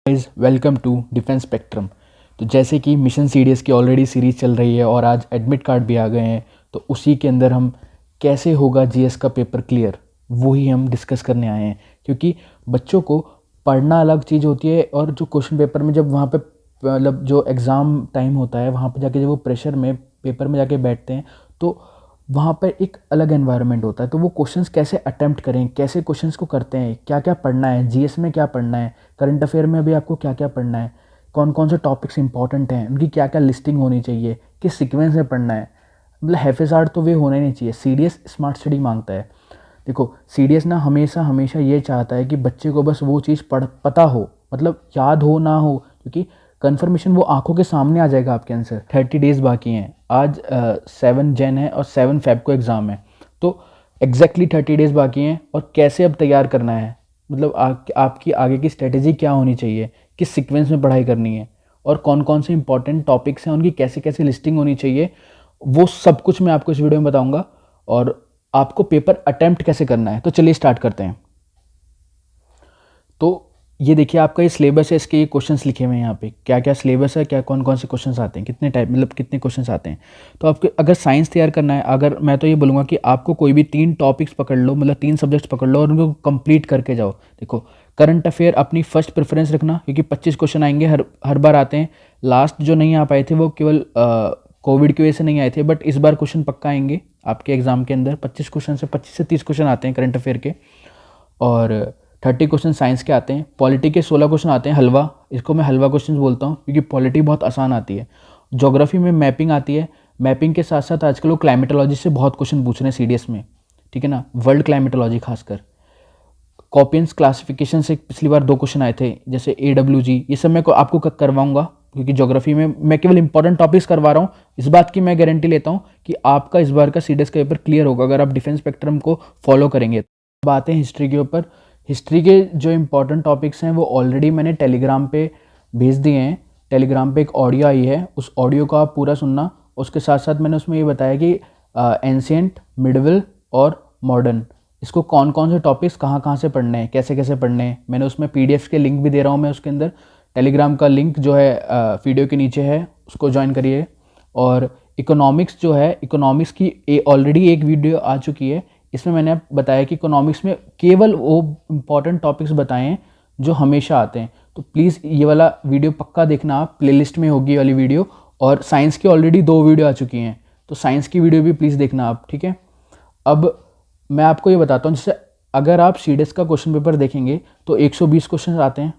Guys welcome to defence spectrum. तो जैसे कि मिशन सीडीएस की ऑलरेडी सीरीज़ चल रही है और आज एडमिट कार्ड भी आ गए हैं, तो उसी के अंदर हम कैसे होगा जीएस का पेपर क्लियर वो ही हम डिस्कस करने आए हैं। क्योंकि बच्चों को पढ़ना अलग चीज़ होती है और जो क्वेश्चन पेपर में जब वहाँ पे मतलब जो एग्ज़ाम टाइम होता है वहाँ पे जाके जब वो प्रेशर में पेपर में जाके बैठते हैं तो वहाँ पर एक अलग एनवायरनमेंट होता है। तो वो क्वेश्चंस कैसे अटेम्प्ट करें, कैसे क्वेश्चंस को करते हैं, क्या क्या पढ़ना है, जीएस में क्या पढ़ना है, करंट अफेयर में अभी आपको क्या क्या पढ़ना है, कौन कौन से टॉपिक्स इंपॉर्टेंट हैं, उनकी क्या क्या लिस्टिंग होनी चाहिए, किस सीक्वेंस में पढ़ना है। मतलब हैफेज़ार्ड तो वे होना ही नहीं चाहिए। सीडीएस स्मार्ट स्टडी मांगता है। देखो सीडीएस ना हमेशा हमेशा ये चाहता है कि बच्चे को बस वो चीज़ पता हो, मतलब याद हो ना हो, क्योंकि कन्फर्मेशन वो आंखों के सामने आ जाएगा आपके आंसर। 30 डेज़ बाकी हैं। आज 7 जन है और 7 फेब को एग्ज़ाम है। तो एग्जैक्टली 30 डेज़ बाकी हैं और कैसे अब तैयार करना है, मतलब आपकी आगे की स्ट्रेटेजी क्या होनी चाहिए, किस सीक्वेंस में पढ़ाई करनी है और कौन कौन से इंपॉर्टेंट टॉपिक्स हैं, उनकी कैसे कैसे लिस्टिंग होनी चाहिए, वो सब कुछ मैं आपको इस वीडियो में बताऊंगा। और आपको पेपर अटेम्प्ट कैसे करना है। तो चलिए स्टार्ट करते हैं। तो ये देखिए आपका ये सिलेबस है, इसके ये क्वेश्चंस लिखे हुए हैं यहाँ पे, क्या क्या सिलेबस है, क्या कौन कौन से क्वेश्चंस आते हैं, कितने टाइप मतलब कितने क्वेश्चंस आते हैं। तो आपको अगर साइंस तैयार करना है, अगर मैं तो ये बोलूँगा कि आपको कोई भी 3 टॉपिक्स पकड़ लो, मतलब 3 सब्जेक्ट्स पकड़ लो और उनको कंप्लीट करके जाओ। देखो करंट अफेयर अपनी फर्स्ट प्रेफरेंस रखना, क्योंकि 25 क्वेश्चन आएंगे, हर बार आते हैं। लास्ट जो नहीं आ पाए थे वो केवल कोविड की वजह से नहीं आए थे, बट इस बार क्वेश्चन पक्का आएंगे आपके एग्जाम के अंदर। 25 से 30 क्वेश्चन आते हैं करंट अफेयर के, और 30 क्वेश्चन साइंस के आते हैं। पॉलिटी के 16 क्वेश्चन आते हैं, हलवा, इसको मैं हलवा क्वेश्चन बोलता हूँ क्योंकि पॉलिटी बहुत आसान आती है। ज्योग्राफी में मैपिंग आती है। मैपिंग के साथ साथ आजकल वो क्लाइमेटोलॉजी से बहुत क्वेश्चन पूछ रहे हैं सीडीएस में, ठीक है ना, वर्ल्ड क्लाइमेटोलॉजी खासकर। कॉपियंस क्लासिफिकेशन से पिछली बार 2 क्वेश्चन आए थे, जैसे AWG, ये सब मैं आपको करवाऊंगा, क्योंकि ज्योग्राफी में मैं केवल इंपॉर्टेंट टॉपिक्स करवा रहा हूँ। इस बात की मैं गारंटी लेता हूँ कि आपका इस बार का सीडीएस का पेपर क्लियर होगा अगर आप डिफेंस स्पेक्ट्रम को फॉलो करेंगे। अब आते हैं हिस्ट्री के ऊपर। हिस्ट्री के जो इंपॉर्टेंट टॉपिक्स हैं वो ऑलरेडी मैंने टेलीग्राम पे भेज दिए हैं। टेलीग्राम पे एक ऑडियो आई है, उस ऑडियो को आप पूरा सुनना। उसके साथ साथ मैंने उसमें ये बताया कि एंशिएंट, मिडवल और मॉडर्न, इसको कौन कौन से टॉपिक्स कहाँ कहाँ से पढ़ने हैं, कैसे कैसे पढ़ने हैं। मैंने उसमें पीडीएफ के लिंक भी दे रहा हूँ मैं उसके अंदर। टेलीग्राम का लिंक जो है वीडियो के नीचे है, उसको ज्वाइन करिए। और इकोनॉमिक्स जो है, इकोनॉमिक्स की ऑलरेडी एक वीडियो आ चुकी है, इसमें मैंने बताया कि इकोनॉमिक्स में केवल वो इम्पॉर्टेंट टॉपिक्स बताए हैं जो हमेशा आते हैं। तो प्लीज़ ये वाला वीडियो पक्का देखना, आप प्लेलिस्ट में होगी ये वाली वीडियो। और साइंस की ऑलरेडी 2 वीडियो आ चुकी हैं, तो साइंस की वीडियो भी प्लीज़ देखना आप, ठीक है। अब मैं आपको ये बताता हूँ, जैसे अगर आप सीडीएस का क्वेश्चन पेपर देखेंगे तो 120 क्वेश्चन आते हैं,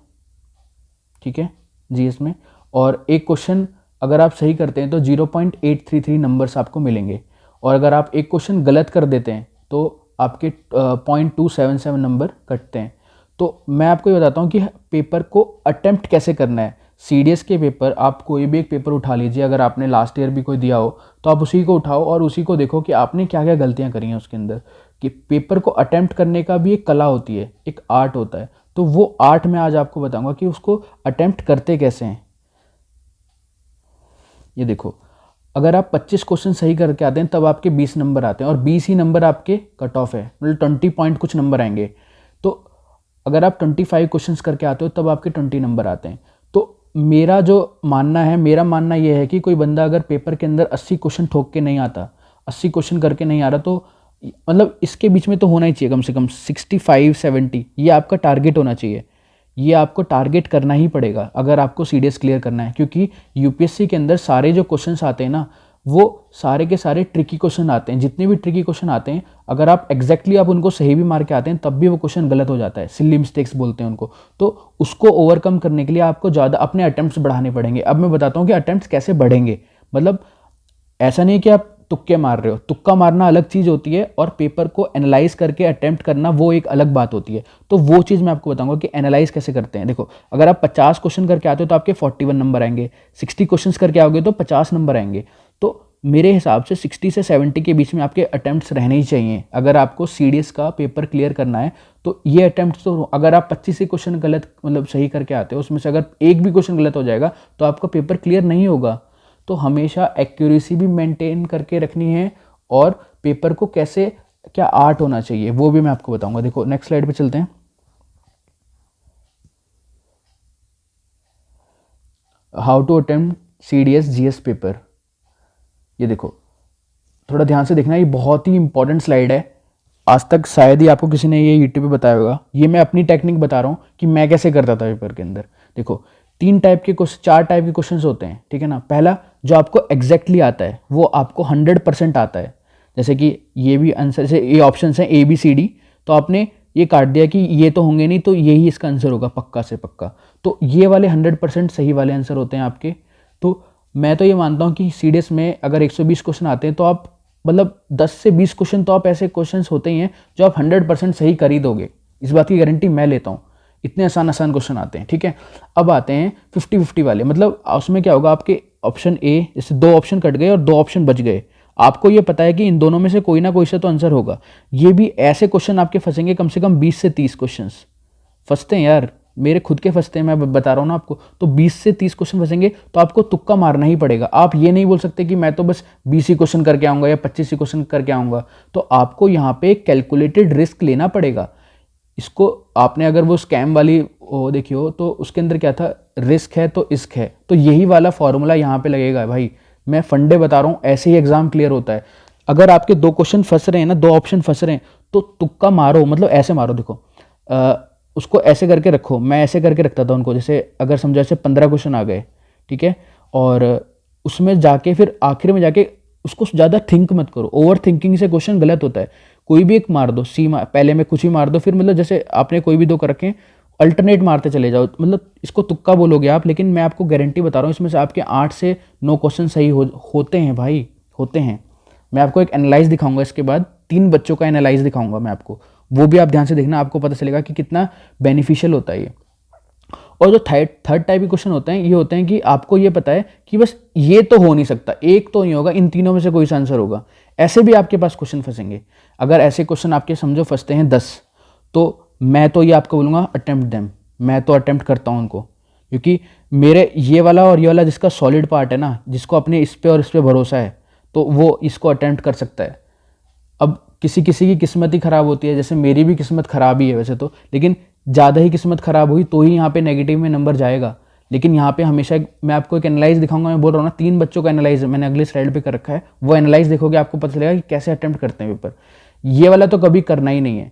ठीक है, जीएस में। और एक क्वेश्चन अगर आप सही करते हैं तो 0.833 नंबर्स आपको मिलेंगे, और अगर आप एक क्वेश्चन गलत कर देते हैं तो आपके 0.277 नंबर कटते हैं। तो मैं आपको ये बताता हूँ कि पेपर को अटेम्प्ट कैसे करना है। सीडीएस के पेपर, आप कोई भी एक पेपर उठा लीजिए, अगर आपने लास्ट ईयर भी कोई दिया हो तो आप उसी को उठाओ और उसी को देखो कि आपने क्या क्या गलतियाँ करी हैं उसके अंदर। कि पेपर को अटेम्प्ट करने का भी एक कला होती है, एक आर्ट होता है। तो वो आर्ट मैं आज आपको बताऊंगा कि उसको अटेम्प्ट करते कैसे हैं। ये देखो, अगर आप 25 क्वेश्चन सही करके आते हैं तब आपके 20 नंबर आते हैं, और 20 ही नंबर आपके कट ऑफ है, मतलब 20 पॉइंट कुछ नंबर आएंगे। तो अगर आप 25 क्वेश्चंस करके आते हो तब आपके 20 नंबर आते हैं। तो मेरा जो मानना है, मेरा मानना ये है कि कोई बंदा अगर पेपर के अंदर 80 क्वेश्चन ठोक के नहीं आता, 80 क्वेश्चन करके नहीं आ रहा, तो मतलब इसके बीच में तो होना ही चाहिए कम से कम 65-70, ये आपका टारगेट होना चाहिए। ये आपको टारगेट करना ही पड़ेगा अगर आपको सीडीएस क्लियर करना है, क्योंकि यूपीएससी के अंदर सारे जो क्वेश्चंस आते हैं ना, वो सारे के सारे ट्रिकी क्वेश्चन आते हैं। जितने भी ट्रिकी क्वेश्चन आते हैं, अगर आप एग्जैक्टली आप उनको सही भी मार के आते हैं तब भी वो क्वेश्चन गलत हो जाता है, सिली मिस्टेक्स बोलते हैं उनको। तो उसको ओवरकम करने के लिए आपको ज़्यादा अपने अटेम्प्ट्स बढ़ाने पड़ेंगे। अब मैं बताता हूँ कि अटेम्प्ट्स कैसे बढ़ेंगे। मतलब ऐसा नहीं कि आप तुक्के मार रहे हो, तुक्का मारना अलग चीज़ होती है और पेपर को एनालाइज करके अटेम्प्ट करना वो एक अलग बात होती है। तो वो चीज़ मैं आपको बताऊंगा कि एनालाइज कैसे करते हैं। देखो, अगर आप 50 क्वेश्चन करके आते हो तो आपके 41 नंबर आएंगे, 60 क्वेश्चन करके आओगे तो 50 नंबर आएंगे। तो मेरे हिसाब से 60 से 70 के बीच में आपके अटेम्प्ट्स रहने ही चाहिए अगर आपको सीडीएस का पेपर क्लियर करना है। तो ये अटेम्प्ट्स, तो अगर आप 25 से क्वेश्चन गलत मतलब सही करके आते हो, उसमें से अगर एक भी क्वेश्चन गलत हो जाएगा तो आपका पेपर क्लियर नहीं होगा। तो हमेशा एक्यूरेसी भी मेंटेन करके रखनी है, और पेपर को कैसे क्या आर्ट होना चाहिए वो भी मैं आपको बताऊंगा। देखो नेक्स्ट स्लाइड पे चलते हैं। How to attempt CDS GS paper. ये देखो, थोड़ा ध्यान से देखना, ये बहुत ही इंपॉर्टेंट स्लाइड है। आज तक शायद ही आपको किसी ने ये यूट्यूब पे बताया होगा। ये मैं अपनी टेक्निक बता रहा हूँ कि मैं कैसे करता था पेपर के अंदर। देखो, 4 टाइप के क्वेश्चन होते हैं, ठीक है ना। पहला, जो आपको एग्जैक्टली आता है, वो आपको 100% आता है। जैसे कि ये भी आंसर, से ये ऑप्शन हैं ABCD, तो आपने ये काट दिया कि ये तो होंगे नहीं, तो यही इसका आंसर होगा पक्का से पक्का। तो ये वाले 100% सही वाले आंसर होते हैं आपके। तो मैं तो ये मानता हूँ कि CDS में अगर 120 क्वेश्चन आते हैं तो आप मतलब 10 से 20 क्वेश्चन तो आप ऐसे क्वेश्चंस होते ही हैं जो आप 100% सही कर ही दोगे। इस बात की गारंटी मैं लेता हूँ। इतने आसान क्वेश्चन आते हैं, ठीक है। अब आते हैं 50-50 वाले। मतलब उसमें क्या होगा, आपके ऑप्शन A, जैसे 2 ऑप्शन कट गए और 2 ऑप्शन बच गए, आपको ये पता है कि इन दोनों में से कोई ना कोई से तो आंसर होगा। ये भी ऐसे क्वेश्चन आपके फंसेंगे, कम से कम 20 से 30 क्वेश्चन फंसते हैं यार, मेरे खुद के फंसते हैं, मैं बता रहा हूँ ना आपको। तो 20 से 30 क्वेश्चन फंसेंगे, तो आपको तुक्का मारना ही पड़ेगा। आप ये नहीं बोल सकते कि मैं तो बस 20 ही क्वेश्चन करके आऊँगा या 25 ही क्वेश्चन करके आऊँगा। तो आपको यहाँ पे कैलकुलेटेड रिस्क लेना पड़ेगा। इसको आपने अगर वो स्कैम वाली वो देखी हो तो उसके अंदर क्या था, रिस्क है तो इश्क है। तो यही वाला फॉर्मूला यहाँ पे लगेगा भाई। मैं फंडे बता रहा हूँ, ऐसे ही एग्जाम क्लियर होता है। अगर आपके 2 क्वेश्चन फंस रहे हैं ना, 2 ऑप्शन फंस रहे हैं, तो तुक्का मारो, मतलब ऐसे मारो। देखो, उसको ऐसे करके रखो, मैं ऐसे करके रखता था उनको। जैसे अगर समझो ऐसे 15 क्वेश्चन आ गए, ठीक है, और उसमें जाके फिर आखिर में जाके उसको ज़्यादा थिंक मत करो। ओवर थिंकिंग से क्वेश्चन गलत होता है। कोई भी एक मार दो, पहले में कुछ ही मार दो, फिर मतलब जैसे आपने कोई भी 2 कर रखे हैं, अल्टरनेट मारते चले जाओ। मतलब इसको तुक्का बोलोगे आप, लेकिन मैं आपको गारंटी बता रहा हूँ, इसमें से आपके 8 से 9 क्वेश्चन सही होते हैं भाई, होते हैं। मैं आपको एक एनालाइज दिखाऊंगा, इसके बाद 3 बच्चों का एनालाइज दिखाऊंगा मैं आपको, वो भी आप ध्यान से देखना, आपको पता चलेगा कि कितना बेनिफिशियल होता है ये। और जो थर्ड टाइप के क्वेश्चन होते हैं, ये होते हैं कि आपको ये पता है कि बस ये तो हो नहीं सकता, एक तो नहीं होगा, इन तीनों में से कोई सा आंसर होगा। ऐसे भी आपके पास क्वेश्चन फंसेंगे। अगर ऐसे क्वेश्चन आपके समझो फंसते हैं 10, तो मैं तो ये आपको बोलूँगा अटेम्प्ट देम। मैं तो अटेम्प्ट करता हूँ उनको, क्योंकि मेरे ये वाला और ये वाला जिसका सॉलिड पार्ट है ना, जिसको अपने इस पे और इस पे भरोसा है, तो वो इसको अटेम्प्ट कर सकता है। अब किसी किसी की किस्मत ही ख़राब होती है, जैसे मेरी भी किस्मत ख़राब ही है वैसे तो, लेकिन ज़्यादा ही किस्मत ख़राब हुई तो ही यहाँ पे नेगेटिव में नंबर जाएगा। लेकिन यहाँ पे हमेशा मैं आपको एक एनालाइज दिखाऊंगा। मैं बोल रहा हूँ ना, 3 बच्चों का एनालाइज मैंने अगले स्लाइड पे कर रखा है, वो एनालाइज देखोगे आपको पता चलेगा कि कैसे अटेम्प्ट करते हैं पेपर। ये वाला तो कभी करना ही नहीं है,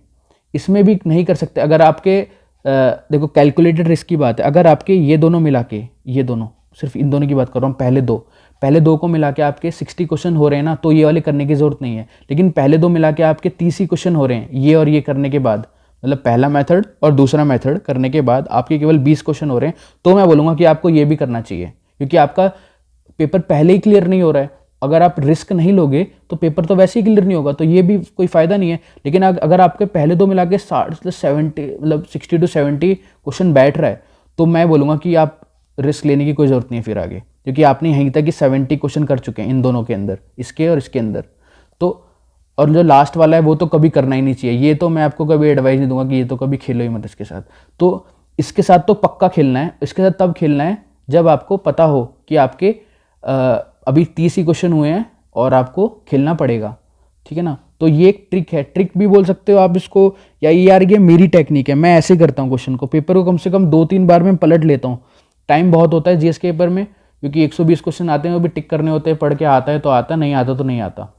इसमें भी नहीं कर सकते। अगर आपके देखो कैलकुलेटेड रिस्क की बात है, अगर आपके ये दोनों मिला के, ये दोनों, सिर्फ इन दोनों की बात कर रहा हूँ, पहले दो को मिला के आपके 60 क्वेश्चन हो रहे हैं ना, तो ये वाले करने की जरूरत नहीं है। लेकिन पहले 2 मिला के आपके 30 ही क्वेश्चन हो रहे हैं, ये और ये करने के बाद, मतलब पहला मेथड और दूसरा मेथड करने के बाद आपके केवल 20 क्वेश्चन हो रहे हैं, तो मैं बोलूँगा कि आपको ये भी करना चाहिए, क्योंकि आपका पेपर पहले ही क्लियर नहीं हो रहा है। अगर आप रिस्क नहीं लोगे तो पेपर तो वैसे ही क्लियर नहीं होगा, तो ये भी कोई फ़ायदा नहीं है। लेकिन अगर आपके पहले 2 मिला के 60 to 70 क्वेश्चन बैठ रहा है, तो मैं बोलूँगा कि आप रिस्क लेने की कोई ज़रूरत नहीं है फिर आगे, क्योंकि आपने यहीं तक कि 70 क्वेश्चन कर चुके हैं इन दोनों के अंदर, इसके और इसके अंदर। तो और जो लास्ट वाला है वो तो कभी करना ही नहीं चाहिए। ये तो मैं आपको कभी एडवाइस नहीं दूंगा कि ये तो कभी खेलो ही मत इसके साथ। तो इसके साथ तो पक्का खेलना है। इसके साथ तब खेलना है जब आपको पता हो कि आपके अभी 30 ही क्वेश्चन हुए हैं और आपको खेलना पड़ेगा, ठीक है ना। तो ये एक ट्रिक है, ट्रिक भी बोल सकते हो आप इसको, या यार ये मेरी टेक्निक है, मैं ऐसे करता हूँ क्वेश्चन को, पेपर को कम से कम 2-3 बार में पलट लेता हूँ। टाइम बहुत होता है जीएस के पेपर में, क्योंकि 120 क्वेश्चन आते हैं, वो भी टिक करने होते हैं। पढ़ के आता है तो आता, नहीं आता तो नहीं आता।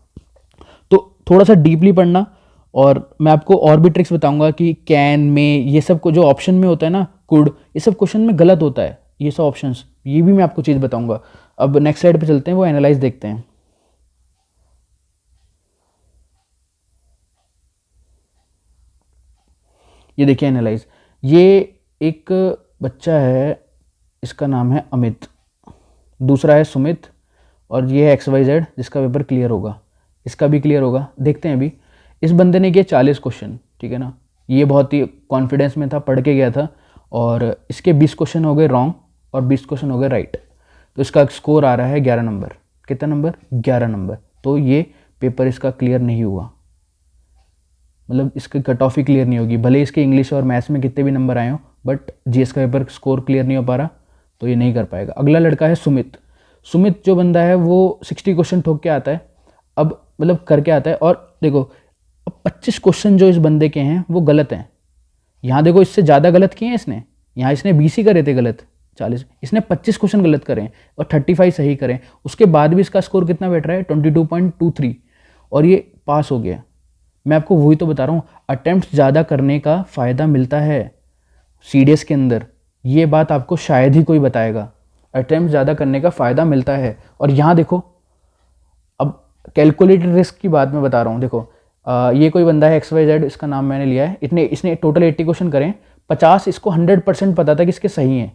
तो थोड़ा सा डीपली पढ़ना। और मैं आपको और भी ट्रिक्स बताऊंगा कि कैन में ये सब को जो ऑप्शन में होता है ना, कुड, ये सब क्वेश्चन में गलत होता है, ये सब ऑप्शंस, ये भी मैं आपको चीज़ बताऊंगा। अब नेक्स्ट स्लाइड पे चलते हैं, वो एनालाइज देखते हैं। ये देखिए एनालाइज, ये एक बच्चा है, इसका नाम है अमित, दूसरा है सुमित, और ये है XYZ जिसका पेपर क्लियर होगा, इसका भी क्लियर होगा। देखते हैं अभी। इस बंदे ने किया 40 क्वेश्चन, ठीक है ना। ये बहुत ही कॉन्फिडेंस में था, पढ़ के गया था, और इसके 20 क्वेश्चन हो गए रॉन्ग और 20 क्वेश्चन हो गए राइट। तो इसका स्कोर आ रहा है 11 नंबर। कितना नंबर? 11 नंबर। तो ये पेपर इसका क्लियर नहीं हुआ, मतलब इसकी कट ऑफ ही क्लियर नहीं होगी। भले इसके इंग्लिश और मैथ्स में कितने भी नंबर आए हो, बट जीएस का पेपर स्कोर क्लियर नहीं हो पा रहा, तो ये नहीं कर पाएगा। अगला लड़का है सुमित। सुमित जो बंदा है वो 60 क्वेश्चन ठोक के आता है, अब मतलब करके आता है। और देखो, अब 25 क्वेश्चन जो इस बंदे के हैं वो गलत हैं। यहाँ देखो, इससे ज़्यादा गलत किए हैं इसने, यहाँ इसने 20 ही करे थे गलत, 40, इसने 25 क्वेश्चन गलत करें और 35 सही करें, उसके बाद भी इसका स्कोर कितना बैठ रहा है 22.23 और ये पास हो गया। मैं आपको वही तो बता रहा हूँ, अटेम्प्ट ज़्यादा करने का फ़ायदा मिलता है CDS के अंदर। ये बात आपको शायद ही कोई बताएगा, अटेम्प्ट ज़्यादा करने का फ़ायदा मिलता है। और यहाँ देखो, अब कैलकुलेटेड रिस्क की बात मैं बता रहा हूँ। देखो ये कोई बंदा है XYZ, इसका नाम मैंने लिया है, इसने टोटल 80 क्वेश्चन करें, 50 इसको 100% पता था कि इसके सही हैं,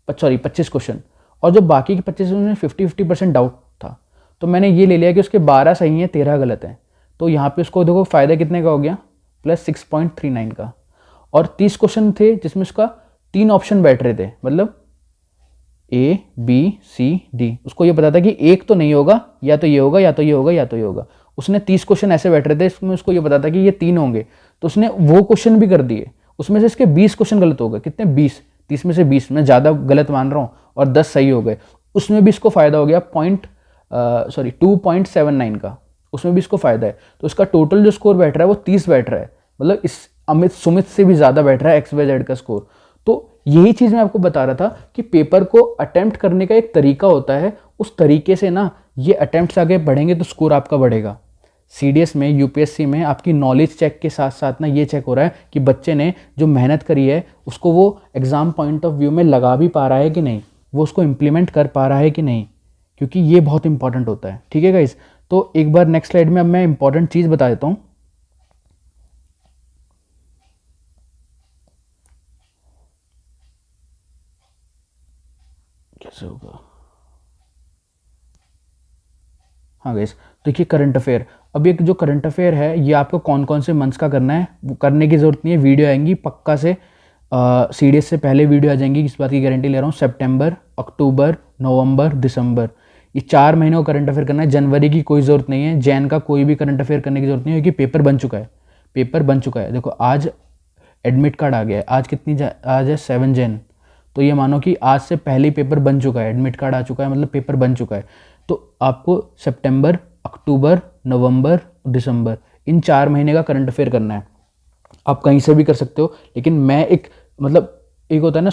25 क्वेश्चन, और जो बाकी के 25 में 50% डाउट था। तो मैंने ये ले लिया कि उसके 12 सही हैं, 13 गलत हैं। तो यहाँ पे उसको देखो फ़ायदा कितने का हो गया, +6.39 का। और 30 क्वेश्चन थे जिसमें उसका 3 ऑप्शन बैठ रहे थे, मतलब A B C D। उसको ये पता था कि एक तो नहीं होगा, या तो ये होगा, या तो ये होगा, या तो ये होगा। उसने 30 क्वेश्चन ऐसे बैठ रहे थे, इसमें उसको ये पता था कि ये 3 होंगे, तो उसने वो क्वेश्चन भी कर दिए। उसमें से इसके 20 क्वेश्चन गलत हो गए। कितने? 20। 30 में से 20, मैं ज़्यादा गलत मान रहा हूँ, और 10 सही हो गए। उसमें भी इसको फ़ायदा हो गया 2.79 का, उसमें भी इसको फ़ायदा है। तो इसका टोटल जो स्कोर बैठ रहा है वो 30 बैठ रहा है, मतलब इस अमित सुमित से भी ज़्यादा बैठ रहा है XYZ का स्कोर। तो यही चीज़ मैं आपको बता रहा था कि पेपर को अटेम्प्ट करने का एक तरीका होता है, उस तरीके से ना ये अटेम्प्ट्स आगे बढ़ेंगे तो स्कोर आपका बढ़ेगा। CDS में, UPSC में आपकी नॉलेज चेक के साथ साथ ना ये चेक हो रहा है कि बच्चे ने जो मेहनत करी है उसको वो एग्ज़ाम पॉइंट ऑफ व्यू में लगा भी पा रहा है कि नहीं, वो उसको इम्प्लीमेंट कर पा रहा है कि नहीं, क्योंकि ये बहुत इंपॉर्टेंट होता है। ठीक है गाइस, तो एक बार नेक्स्ट स्लाइड में अब मैं इंपॉर्टेंट चीज़ बता देता हूँ। कैसे होगा? हाँ गाइस, देखिए करंट अफेयर। अब एक जो करंट अफेयर है ये आपको कौन कौन से मंथ्स का करना है वो करने की ज़रूरत नहीं है, वीडियो आएंगी पक्का से। CDS से पहले वीडियो आ जाएंगी, इस बात की गारंटी ले रहा हूँ। सितंबर, अक्टूबर, नवंबर, दिसंबर, ये 4 महीनों का करंट अफेयर करना है। जनवरी की कोई ज़रूरत नहीं है, जैन का कोई भी करंट अफेयर करने की ज़रूरत नहीं है, क्योंकि पेपर बन चुका है। पेपर बन चुका है। देखो आज एडमिट कार्ड आ गया है, आज है 7 जैन, तो ये मानो कि आज से पहले ही पेपर बन चुका है, एडमिट कार्ड आ चुका है, मतलब पेपर बन चुका है। तो आपको सितंबर, अक्टूबर, नवंबर, दिसंबर, इन 4 महीने का करंट अफेयर करना है। आप कहीं से भी कर सकते हो, लेकिन मैं एक होता है ना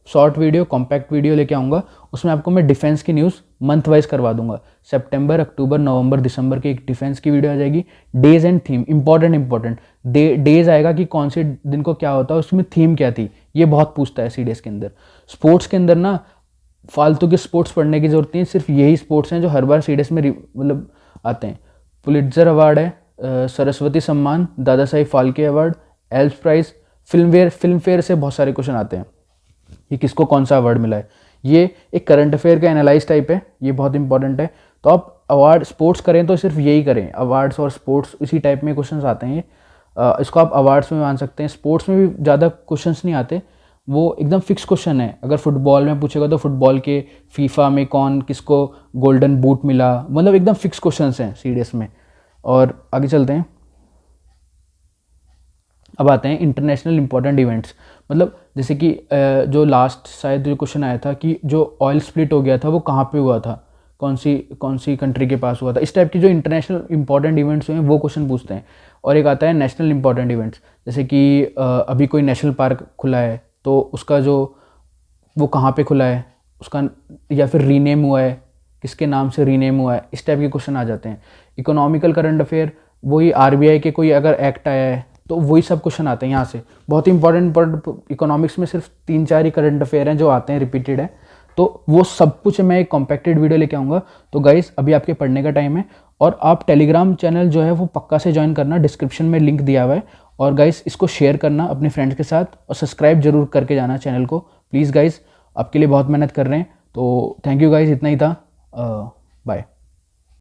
शॉर्ट वीडियो, कॉम्पैक्ट वीडियो लेके आऊँगा, उसमें आपको मैं डिफेंस की न्यूज़ मंथ वाइज करवा दूंगा। सितंबर, अक्टूबर, नवंबर, दिसंबर की एक डिफेंस की वीडियो आ जाएगी। Days and theme, important days आएगा कि कौन से दिन को क्या होता है, उसमें थीम क्या थी, ये बहुत पूछता है CDS के अंदर। स्पोर्ट्स के अंदर ना फालतू के स्पोर्ट्स पढ़ने की जरूरत नहीं है, सिर्फ यही स्पोर्ट्स हैं जो हर बार CDS में मतलब आते हैं। पुलिट्जर अवार्ड है, सरस्वती सम्मान, दादा साहिब फाल्के अवार्ड, एल्स प्राइज, फिल्म फेयर से बहुत सारे क्वेश्चन आते हैं कि किसको कौन सा अवार्ड मिला है। ये एक करंट अफेयर का एनालाइज टाइप है, ये बहुत इंपॉर्टेंट है। तो आप अवार्ड स्पोर्ट्स करें तो सिर्फ यही करें, अवार्ड्स और स्पोर्ट्स इसी टाइप में क्वेश्चन आते हैं। इसको आप अवार्ड्स में मान सकते हैं। स्पोर्ट्स में भी ज़्यादा क्वेश्चंस नहीं आते, वो एकदम फिक्स क्वेश्चन है। अगर फुटबॉल में पूछेगा तो फुटबॉल के फीफा में किसको गोल्डन बूट मिला, मतलब एकदम फिक्स क्वेश्चंस हैं CDS में। और आगे चलते हैं, अब आते हैं इंटरनेशनल इंपॉर्टेंट इवेंट्स। मतलब जैसे कि जो लास्ट शायद जो क्वेश्चन आया था कि जो ऑयल स्प्लिट हो गया था वो कहाँ पे हुआ था, कौन सी कंट्री के पास हुआ था, इस टाइप की जो इंटरनेशनल इंपॉर्टेंट इवेंट्स हुए हैं वो क्वेश्चन पूछते हैं। और एक आता है नेशनल इंपॉर्टेंट इवेंट्स, जैसे कि अभी कोई नेशनल पार्क खुला है तो उसका वो कहाँ पे खुला है उसका, या फिर रीनेम हुआ है, किसके नाम से रीनेम हुआ है, इस टाइप के क्वेश्चन आ जाते हैं। इकोनॉमिकल करंट अफेयर, वही RBI के कोई अगर एक्ट आया है तो वही सब क्वेश्चन आते हैं यहाँ से। बहुत इंपॉर्टेंट इकोनॉमिक्स में सिर्फ 3-4 ही करंट अफेयर हैं जो आते हैं, रिपीटेड है, तो वो सब कुछ मैं एक कॉम्पैक्टेड वीडियो लेके आऊँगा। तो गाइस अभी आपके पढ़ने का टाइम है, और आप टेलीग्राम चैनल जो है वो पक्का से ज्वाइन करना, डिस्क्रिप्शन में लिंक दिया हुआ है। और गाइस इसको शेयर करना अपने फ्रेंड्स के साथ, और सब्सक्राइब जरूर करके जाना चैनल को प्लीज़ गाइस, आपके लिए बहुत मेहनत कर रहे हैं। तो थैंक यू गाइस, इतना ही था।